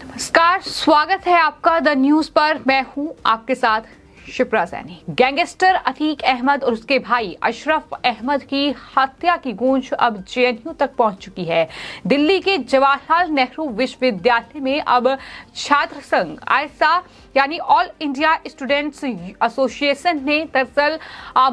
नमस्कार, स्वागत है आपका द न्यूज पर। मैं हूं आपके साथ शिप्रा सैनी। गैंगस्टर अतीक अहमद और उसके भाई अशरफ अहमद की हत्या की गूंज अब जेएनयू तक पहुंच चुकी है। दिल्ली के जवाहरलाल नेहरू विश्वविद्यालय में अब छात्र संघ आयसा यानी ऑल इंडिया स्टूडेंट्स एसोसिएशन ने दरअसल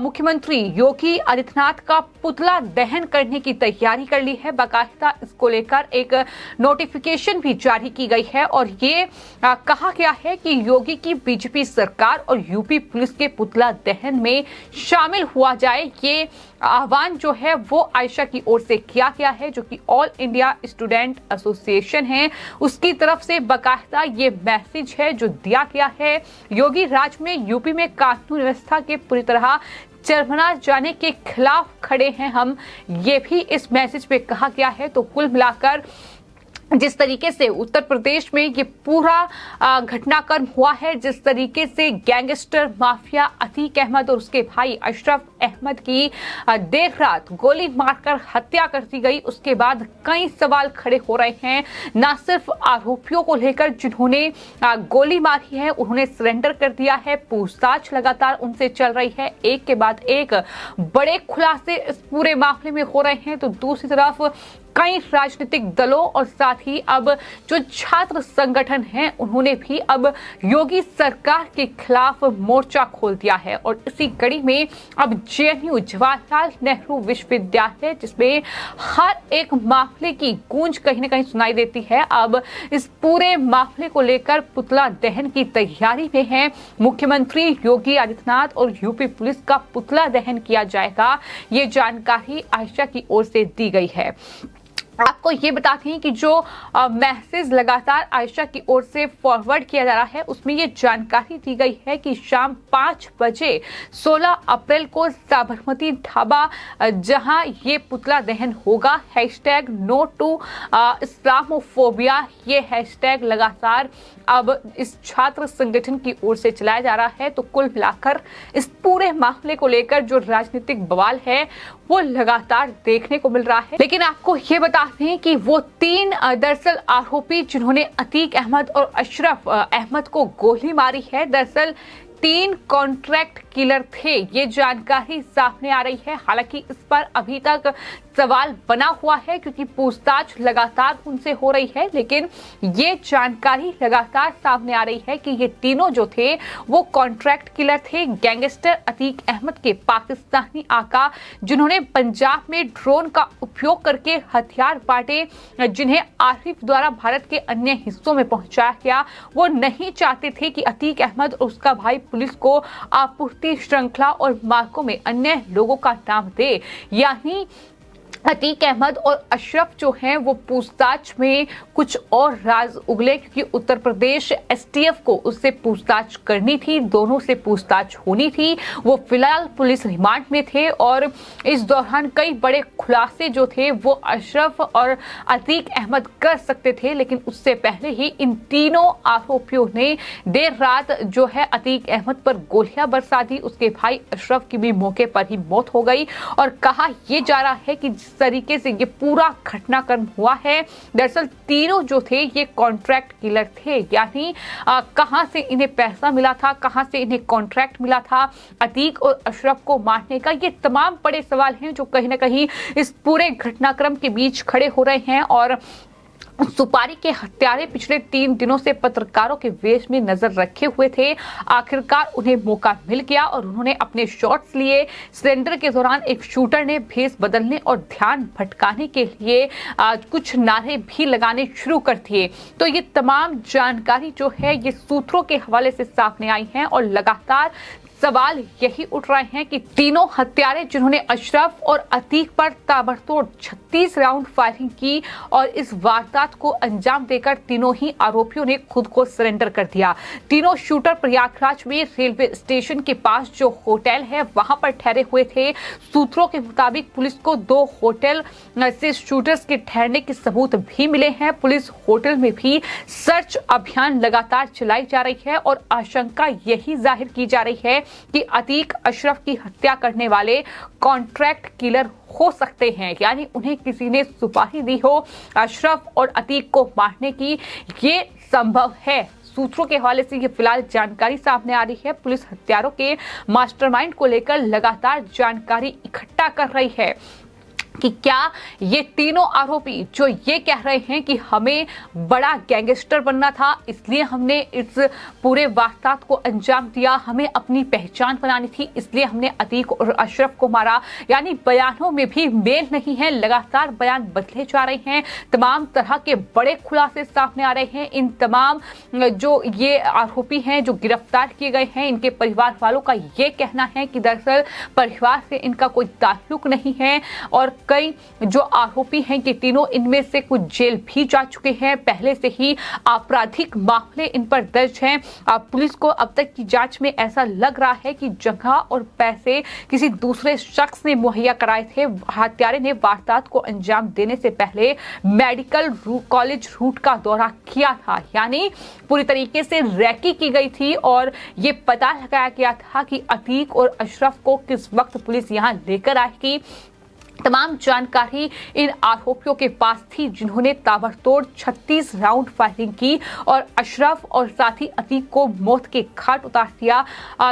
मुख्यमंत्री योगी आदित्यनाथ का पुतला दहन करने की तैयारी कर ली है। बाकायदा इसको लेकर एक नोटिफिकेशन भी जारी की गई है और ये कहा गया है कि योगी की बीजेपी सरकार और यूपी पुलिस के पुतला दहन में शामिल हुआ जाए। ये आह्वान जो है वो आयशा की ओर से किया गया है, जो कि ऑल इंडिया स्टूडेंट एसोसिएशन है, उसकी तरफ से बाकायदा ये मैसेज है जो दिया गया है। योगी राज में यूपी में कानून व्यवस्था के पूरी तरह चरमरा जाने के खिलाफ खड़े हैं हम, ये भी इस मैसेज में कहा गया है। तो कुल मिलाकर जिस तरीके से उत्तर प्रदेश में ये पूरा घटनाक्रम हुआ है, जिस तरीके से गैंगस्टर माफिया अतीक अहमद और उसके भाई अशरफ अहमद की देर रात गोली मारकर हत्या कर दी गई, उसके बाद कई सवाल खड़े हो रहे हैं। न सिर्फ आरोपियों को लेकर जिन्होंने गोली मारी है उन्होंने सरेंडर कर दिया है, पूछताछ लगातार उनसे चल रही है, एक के बाद एक बड़े खुलासे इस पूरे मामले में हो रहे हैं। तो दूसरी तरफ कई राजनीतिक दलों और साथ ही अब जो छात्र संगठन हैं उन्होंने भी अब योगी सरकार के खिलाफ मोर्चा खोल दिया है। और इसी कड़ी में अब जेएनयू जवाहरलाल नेहरू विश्वविद्यालय, जिसमें हर एक मामले की गूंज कहीं ना कहीं सुनाई देती है, अब इस पूरे मामले को लेकर पुतला दहन की तैयारी में है। मुख्यमंत्री योगी आदित्यनाथ और यूपी पुलिस का पुतला दहन किया जाएगा, ये जानकारी आयशा की ओर से दी गई है। आपको ये बताते हैं कि जो मैसेज लगातार आयशा की ओर से फॉरवर्ड किया जा रहा है उसमें ये जानकारी दी गई है कि शाम 5 बजे 16 अप्रैल को साबरमती ढाबा जहां ये पुतला दहन होगा, हैशटैग नो टू इस्लामोफोबिया, ये हैशटैग लगातार अब इस छात्र संगठन की ओर से चलाया जा रहा है। तो कुल मिलाकर इस पूरे मामले को लेकर जो राजनीतिक बवाल है वो लगातार देखने को मिल रहा है। लेकिन आपको ये बताते हैं कि वो तीन दरअसल आरोपी जिन्होंने अतीक अहमद और अशरफ अहमद को गोली मारी है, दरअसल 3 कॉन्ट्रैक्ट किलर थे, ये जानकारी सामने आ रही है। हालांकि इस पर अभी तक सवाल बना हुआ है क्योंकि पूछताछ लगातार उनसे हो रही है, लेकिन ये जानकारी लगातार सामने आ रही है कि ये तीनों जो थे वो कॉन्ट्रैक्ट किलर थे। गैंगस्टर अतीक अहमद के पाकिस्तानी आका, जिन्होंने पंजाब में ड्रोन का उपयोग करके हथियार बांटे, जिन्हें आरिफ द्वारा भारत के अन्य हिस्सों में पहुंचाया गया, वो नहीं चाहते थे कि अतीक अहमद और उसका भाई पुलिस को आपूर्ति श्रृंखला और मार्गों में अन्य लोगों का नाम दे। यानी अतीक अहमद और अशरफ जो हैं वो पूछताछ में कुछ और राज उगले, क्योंकि उत्तर प्रदेश एसटीएफ को उससे पूछताछ करनी थी, दोनों से पूछताछ होनी थी। वो फिलहाल पुलिस रिमांड में थे और इस दौरान कई बड़े खुलासे जो थे वो अशरफ और अतीक अहमद कर सकते थे, लेकिन उससे पहले ही इन तीनों आरोपियों ने देर रात जो है अतीक अहमद पर गोलियां बरसा दी। उसके भाई अशरफ की भी मौके पर ही मौत हो गई और कहा यह जा रहा है कि तरीके से ये पूरा घटनाक्रम हुआ है, दरअसल तीनों जो थे ये कॉन्ट्रैक्ट किलर थे। यानी कहां से इन्हें पैसा मिला था, कहां से इन्हें कॉन्ट्रैक्ट मिला था अतीक और अशरफ को मारने का, ये तमाम बड़े सवाल हैं जो कहीं ना कहीं इस पूरे घटनाक्रम के बीच खड़े हो रहे हैं। और सुपारी के हत्यारे पिछले 3 दिनों से पत्रकारों के वेश में नजर रखे हुए थे, आखिरकार उन्हें मौका मिल गया और उन्होंने अपने शॉट्स लिए। सरेंडर के दौरान एक शूटर ने भेस बदलने और ध्यान भटकाने के लिए कुछ नारे भी लगाने शुरू कर दिए। तो ये तमाम जानकारी जो है ये सूत्रों के हवाले से सामने आई है और लगातार सवाल यही उठ रहे हैं कि तीनों हत्यारे जिन्होंने अशरफ और अतीक पर ताबड़तोड़ 36 राउंड फायरिंग की और इस वारदात को अंजाम देकर तीनों ही आरोपियों ने खुद को सरेंडर कर दिया। तीनों शूटर प्रयागराज में रेलवे स्टेशन के पास जो होटल है वहां पर ठहरे हुए थे। सूत्रों के मुताबिक पुलिस को 2 होटल से शूटर्स के ठहरने के सबूत भी मिले हैं। पुलिस होटल में भी सर्च अभियान लगातार चलाई जा रही है और आशंका यही जाहिर की जा रही है कि अतीक अशरफ की हत्या करने वाले कॉन्ट्रैक्ट किलर हो सकते हैं, यानी उन्हें किसी ने सुपारी दी हो अशरफ और अतीक को मारने की। ये संभव है। सूत्रों के हवाले से ये फिलहाल जानकारी सामने आ रही है। पुलिस हत्यारों के मास्टरमाइंड को लेकर लगातार जानकारी इकट्ठा कर रही है कि क्या ये तीनों आरोपी जो ये कह रहे हैं कि हमें बड़ा गैंगस्टर बनना था, इसलिए हमने इस पूरे वारदात को अंजाम दिया, हमें अपनी पहचान बनानी थी, इसलिए हमने अतीक और अशरफ को मारा, यानी बयानों में भी मेल नहीं है। लगातार बयान बदले जा रहे हैं, तमाम तरह के बड़े खुलासे सामने आ रहे हैं। इन तमाम जो ये आरोपी हैं जो गिरफ्तार किए गए हैं, इनके परिवार वालों का ये कहना है कि दरअसल परिवार से इनका कोई ताल्लुक नहीं है और कई जो आरोपी हैं कि तीनों इनमें से कुछ जेल भी जा चुके हैं, पहले से ही आपराधिक मामले इन पर दर्ज हैं। पुलिस को अब तक की जांच में ऐसा लग रहा है कि जगह और पैसे किसी दूसरे शख्स ने मुहैया कराए थे। हत्यारे ने वारदात को अंजाम देने से पहले मेडिकल कॉलेज रूट का दौरा किया था, यानी पूरी तरीके से रैकी की गई थी और ये पता लगाया गया था कि अतीक और अशरफ को किस वक्त पुलिस यहां लेकर आएगी। तमाम जानकारी इन आरोपियों के पास थी जिन्होंने ताबड़तोड़ 36 राउंड फायरिंग की और अशरफ और साथ ही अतीक को मौत के घाट उतार दिया।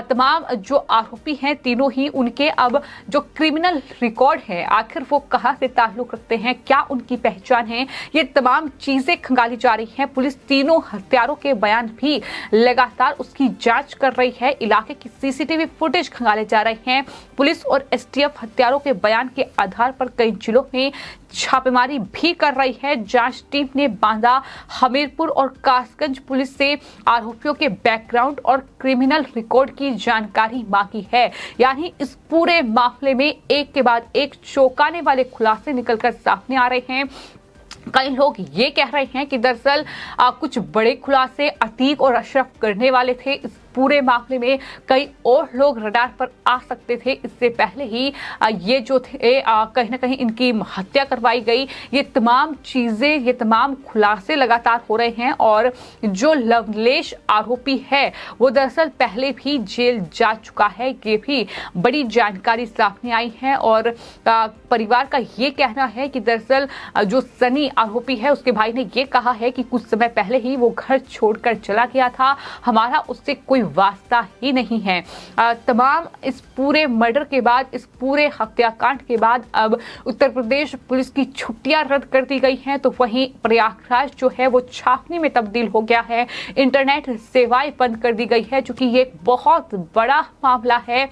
तमाम जो आरोपी हैं तीनों ही, उनके अब जो क्रिमिनल रिकॉर्ड है, आखिर वो कहां से ताल्लुक रखते हैं, क्या उनकी पहचान है, ये तमाम चीजें खंगाली जा रही हैं। पुलिस तीनों हत्यारों के बयान भी लगातार उसकी जांच कर रही है। इलाके की सीसीटीवी फुटेज खंगाले जा रहे हैं। पुलिस और एसटीएफ हत्यारों के बयान के आधार पर कई जिलों में छापेमारी भी कर रही है। जांच टीम ने बांदा, हमीरपुर और कासगंज पुलिस से आरोपियों के बैकग्राउंड और क्रिमिनल रिकॉर्ड की जानकारी मांगी है। यानी इस पूरे मामले में एक के बाद एक चौंकाने वाले खुलासे निकलकर सामने आ रहे हैं। कई लोग ये कह रहे हैं कि दरअसल कुछ बड़े खुलासे अतीक और अशरफ करने वाले थे। इस पूरे मामले में कई और लोग रडार पर आ सकते थे। इससे पहले ही ये जो थे कहीं ना कहीं इनकी हत्या करवाई गई। ये तमाम चीजें, ये तमाम खुलासे लगातार हो रहे हैं और जो लवलेश आरोपी है वो दरअसल पहले भी जेल जा चुका है। ये भी बड़ी जानकारी सामने आई है और परिवार का ये कहना है कि दरअसल जो सनी आरोपी है उसके भाई ने ये कहा है कि कुछ समय पहले ही वो घर छोड़कर चला गया था, हमारा उससे कोई वास्ता ही नहीं है। तमाम इस पूरे मर्डर के बाद, इस पूरे हत्याकांड के बाद अब उत्तर प्रदेश पुलिस की छुट्टियां रद्द कर दी गई हैं, तो वहीं प्रयागराज जो है वो छावनी में तब्दील हो गया है। इंटरनेट सेवाएं बंद कर दी गई है, क्योंकि ये एक बहुत बड़ा मामला है।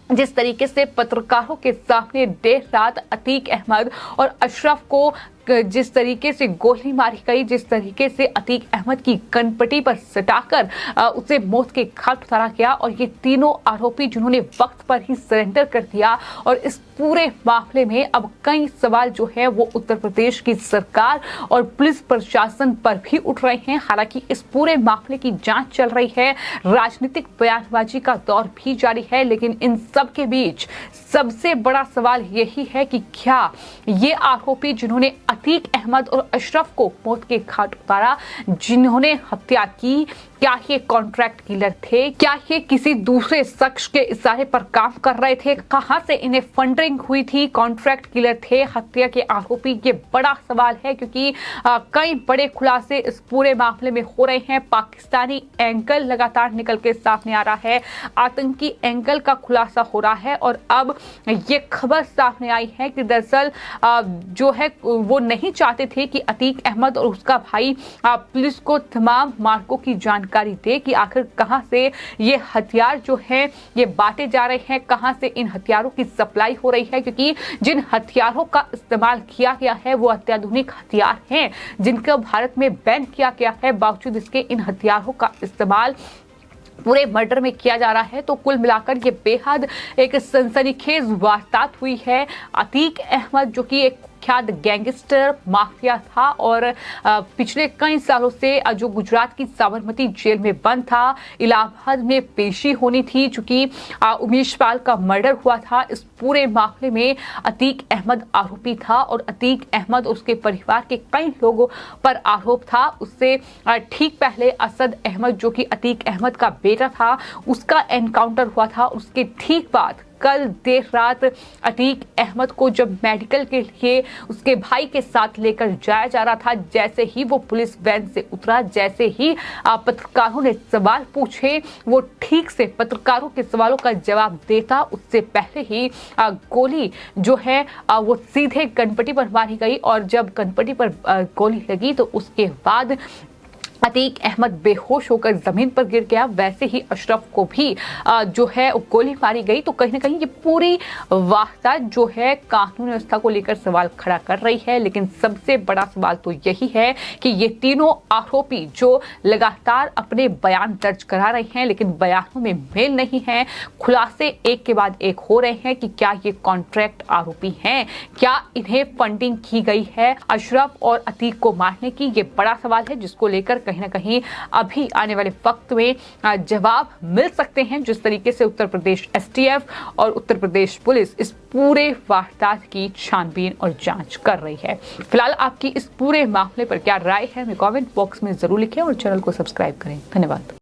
जिस तरीके से पत्रकारों के सामने देर रात अतीक अहमद और अशरफ को जिस तरीके से गोली मारी गई, जिस तरीके से अतीक अहमद की कनपट्टी पर सटाकर उसे मौत के घाट उतारा गया और ये तीनों आरोपी जिन्होंने वक्त पर ही सरेंडर कर दिया, और इस पूरे मामले में अब कई सवाल जो है वो उत्तर प्रदेश की सरकार और पुलिस प्रशासन पर भी उठ रहे हैं। हालांकि इस पूरे मामले की जांच चल रही है, राजनीतिक बयानबाजी का दौर भी जारी है, लेकिन इन सब के बीच सबसे बड़ा सवाल यही है कि क्या ये आरोपी जिन्होंने अतीक अहमद और अशरफ को मौत के घाट उतारा, जिन्होंने हत्या की, क्या ये कॉन्ट्रैक्ट किलर थे? क्या ये किसी दूसरे शख्स के इशारे पर काम कर रहे थे? कहां से इन्हें फंडिंग हुई थी? कॉन्ट्रैक्ट किलर थे हत्या के आरोपी? ये बड़ा सवाल है, क्योंकि कई बड़े खुलासे इस पूरे मामले में हो रहे हैं। पाकिस्तानी एंगल लगातार निकल के सामने आ रहा है, आतंकी एंगल का खुलासा हो रहा है और अब ये खबर सामने आई है कि दरअसल जो है वो नहीं चाहते थे कि अतीक अहमद और उसका भाई पुलिस को तमाम मार्गों की जानकारी दे कि आखिर कहां से ये हथियार जो है ये बांटे जा रहे हैं, कहां से इन हथियारों की सप्लाई हो रही है, क्योंकि जिन हथियारों का इस्तेमाल किया गया है वो अत्याधुनिक हथियार हैं जिनका भारत में बैन किया गया है। बावजूद इसके इन हथियारों का इस्तेमाल पूरे मर्डर में किया जा रहा है। तो कुल मिलाकर ये बेहद एक सनसनीखेज वारदात हुई है। अतीक अहमद जो कि एक कुख्यात गैंगस्टर माफिया था और पिछले कई सालों से जो गुजरात की साबरमती जेल में बंद था, इलाहाबाद में पेशी होनी थी चूंकि उमेश पाल का मर्डर हुआ था। इस पूरे मामले में अतीक अहमद आरोपी था और अतीक अहमद उसके परिवार के कई लोगों पर आरोप था। उससे ठीक पहले असद अहमद जो कि अतीक अहमद का बेटा था, उसका एनकाउंटर हुआ था। उसके ठीक बाद कल देर रात अतीक अहमद को जब मेडिकल के लिए उसके भाई के साथ लेकर जाया जा रहा था, जैसे ही वो पुलिस वैन से उतरा, जैसे ही पत्रकारों ने सवाल पूछे, वो ठीक से पत्रकारों के सवालों का जवाब देता, उससे पहले ही गोली जो है वो सीधे कनपट्टी पर मारी गई। और जब कनपट्टी पर गोली लगी तो उसके बाद अतीक अहमद बेहोश होकर जमीन पर गिर गया। वैसे ही अशरफ को भी जो है गोली मारी गई। तो कहीं ना कहीं ये पूरी वारदात जो है कानून व्यवस्था को लेकर सवाल खड़ा कर रही है। लेकिन सबसे बड़ा सवाल तो यही है कि ये तीनों आरोपी जो लगातार अपने बयान दर्ज करा रहे हैं, लेकिन बयानों में मेल नहीं है, खुलासे एक के बाद एक हो रहे हैं कि क्या ये कॉन्ट्रैक्ट आरोपी हैं, क्या इन्हें फंडिंग की गई है अशरफ और अतीक को मारने की। ये बड़ा सवाल है जिसको लेकर कहीं ना कहीं अभी आने वाले वक्त में जवाब मिल सकते हैं। जिस तरीके से उत्तर प्रदेश एसटीएफ और उत्तर प्रदेश पुलिस इस पूरे वारदात की छानबीन और जांच कर रही है। फिलहाल आपकी इस पूरे मामले पर क्या राय है, हमें कमेंट बॉक्स में जरूर लिखें और चैनल को सब्सक्राइब करें। धन्यवाद।